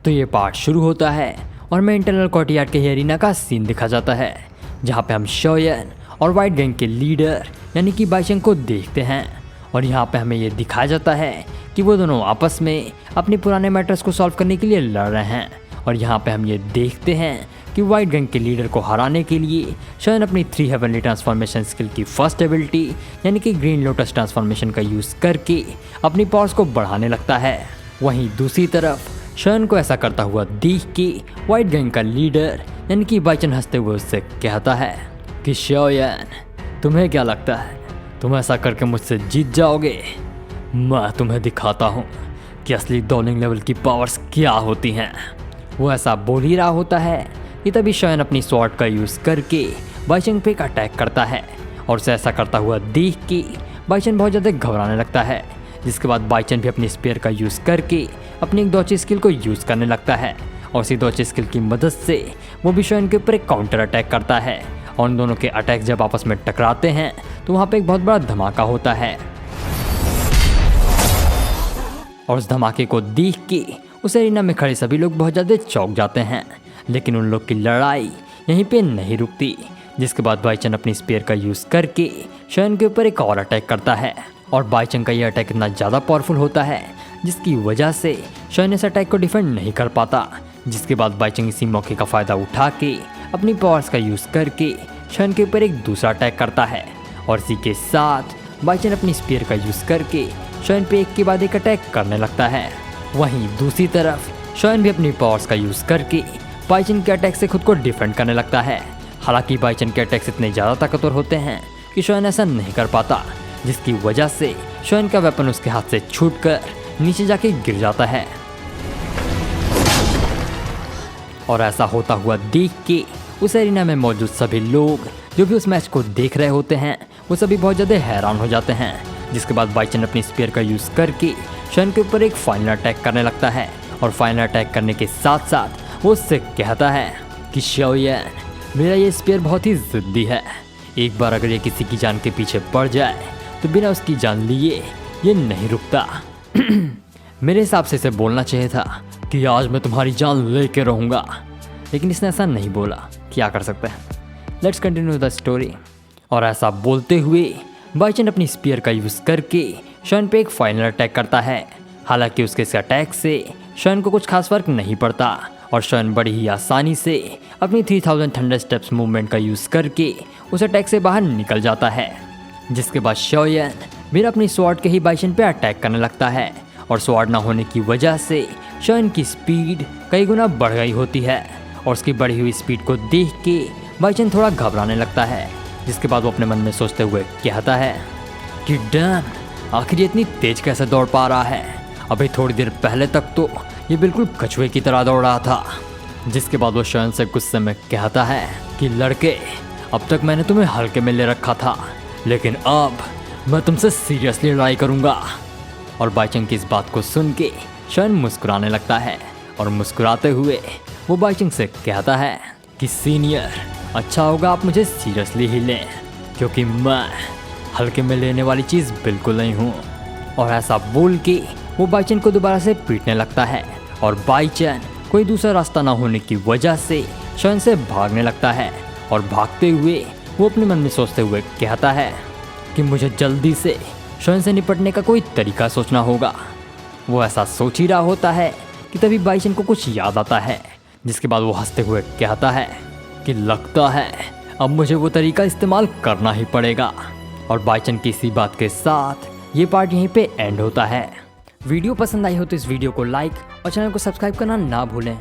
तो ये पार्ट शुरू होता है और हमें इंटरनल कोर्टयार्ड के एरिना का सीन दिखा जाता है, जहाँ पे हम शोयन और वाइट गैंग के लीडर यानी कि बाइचंग को देखते हैं। और यहाँ पे हमें ये दिखाया जाता है कि वो दोनों आपस में अपने पुराने मैटर्स को सॉल्व करने के लिए लड़ रहे हैं। और यहाँ पे हम ये देखते हैं कि वाइट गैंग के लीडर को हराने के लिए शोयन अपनी 3 हेवनली ट्रांसफॉर्मेशन स्किल की फर्स्ट एबिलिटी यानी कि ग्रीन लोटस ट्रांसफॉर्मेशन का यूज़ करके अपनी पावर्स को बढ़ाने लगता है। वहीं दूसरी तरफ शोयन को ऐसा करता हुआ देख के वाइट गैंग का लीडर यानी कि बाइचन हंसते हुए उससे कहता है कि शोयन, तुम्हें क्या लगता है तुम ऐसा करके मुझसे जीत जाओगे? मैं तुम्हें दिखाता हूँ कि असली डॉलिंग लेवल की पावर्स क्या होती हैं। वो ऐसा बोल ही रहा होता है कि तभी शोयन अपनी स्वॉर्ड का यूज़ करके बाइचंग पे अटैक करता है और उसे ऐसा करता हुआ देख के बाइचन बहुत ज़्यादा घबराने लगता है। जिसके बाद बाइचन भी अपनी स्पेयर का यूज़ करके अपनी एक दोची स्किल को यूज़ करने लगता है और उसी दोची स्किल की मदद से वो भी शोयन के ऊपर एक काउंटर अटैक करता है। और उन दोनों के अटैक जब आपस में टकराते हैं तो वहाँ पे एक बहुत बड़ा धमाका होता है और उस धमाके को देख के उस एरिना में खड़े सभी लोग बहुत ज़्यादा चौंक जाते हैं। लेकिन उन लोग की लड़ाई यहीं पे नहीं रुकती। जिसके बाद बाइचन अपनी स्पेयर का यूज़ करके शोयन के ऊपर एक और अटैक करता है और बाइचन का ये अटैक इतना ज़्यादा पावरफुल होता है जिसकी वजह से शोयन इस अटैक को डिफेंड नहीं कर पाता। जिसके बाद बाइचन इसी मौके का फ़ायदा उठा के अपनी पावर्स का यूज़ करके शोयन के ऊपर एक दूसरा अटैक करता है और इसी के साथ बाइचन अपनी स्पेयर का यूज़ करके शोयन पे एक के बाद एक अटैक करने लगता है। वहीं दूसरी तरफ शोयन भी अपनी पावर्स का यूज़ करके बाइचन के अटैक से खुद को डिफेंड करने लगता है। हालांकि बाइचन के अटैक्स इतने ज़्यादा ताकतवर होते हैं कि शोयन ऐसा नहीं कर पाता, जिसकी वजह से शोयन का वेपन उसके हाथ से छूटकर नीचे जाके गिर जाता है। और ऐसा होता हुआ देख के उस एरिना में मौजूद सभी लोग जो भी उस मैच को देख रहे होते हैं वो सभी बहुत ज़्यादा हैरान हो जाते हैं। जिसके बाद बाइचन अपनी स्पेयर का यूज़ करके शोयन के ऊपर एक फाइनल अटैक करने लगता है और फाइनल अटैक करने के साथ साथ वो उससे कहता है कि शोयन, मेरा ये स्पेयर बहुत ही ज़िद्दी है। एक बार अगर ये किसी की जान के पीछे पड़ जाए तो बिना उसकी जान लिए ये नहीं रुकता। मेरे हिसाब से इसे बोलना चाहिए था कि आज मैं तुम्हारी जान लेके रहूँगा, लेकिन इसने ऐसा नहीं बोला। क्या कर सकते हैं, लेट्स कंटिन्यू द स्टोरी। और ऐसा बोलते हुए बाइचन अपनी स्पीयर का यूज़ करके शोयन पे एक फाइनल अटैक करता है। हालांकि उसके इस अटैक से शोयन को कुछ खास फर्क नहीं पड़ता और शोयन बड़ी ही आसानी से अपनी 3000 थंडर स्टेप्स मूवमेंट का यूज़ करके उस अटैक से बाहर निकल जाता है। जिसके बाद शोयन फिर अपनी स्वॉर्ड के ही बाइचन पे अटैक करने लगता है और स्वॉर्ड ना होने की वजह से शोयन की स्पीड कई गुना बढ़ गई होती है और उसकी बढ़ी हुई स्पीड को देख के बाइचन थोड़ा घबराने लगता है। जिसके बाद वो अपने मन में सोचते हुए कहता है कि डैम, आखिर ये इतनी तेज कैसे दौड़ पा रहा है? अभी थोड़ी देर पहले तक तो ये बिल्कुल कछुए की तरह दौड़ रहा था। जिसके बाद वो शोयन से गुस्से में कहता है कि लड़के, अब तक मैंने तुम्हें हल्के में ले रखा था, लेकिन अब मैं तुमसे सीरियसली लड़ाई करूँगा। और बाइचंग की इस बात को सुन के शोयन मुस्कुराने लगता है और मुस्कुराते हुए वो बाइचंग से कहता है कि सीनियर, अच्छा होगा आप मुझे सीरियसली ही लें, क्योंकि मैं हल्के में लेने वाली चीज़ बिल्कुल नहीं हूँ। और ऐसा बोल के वो बाइचन को दोबारा से पीटने लगता है और बाइचन कोई दूसरा रास्ता ना होने की वजह से शोयन से भागने लगता है। और भागते हुए वो अपने मन में सोचते हुए कहता है कि मुझे जल्दी से शोयन से निपटने का कोई तरीका सोचना होगा। वो ऐसा सोच ही रहा होता है कि तभी बाइचन को कुछ याद आता है। जिसके बाद वो हंसते हुए कहता है कि लगता है अब मुझे वो तरीका इस्तेमाल करना ही पड़ेगा। और बाइचन की इसी बात के साथ ये पार्ट यहीं पे एंड होता है। वीडियो पसंद आई हो तो इस वीडियो को लाइक और चैनल को सब्सक्राइब करना ना भूलें।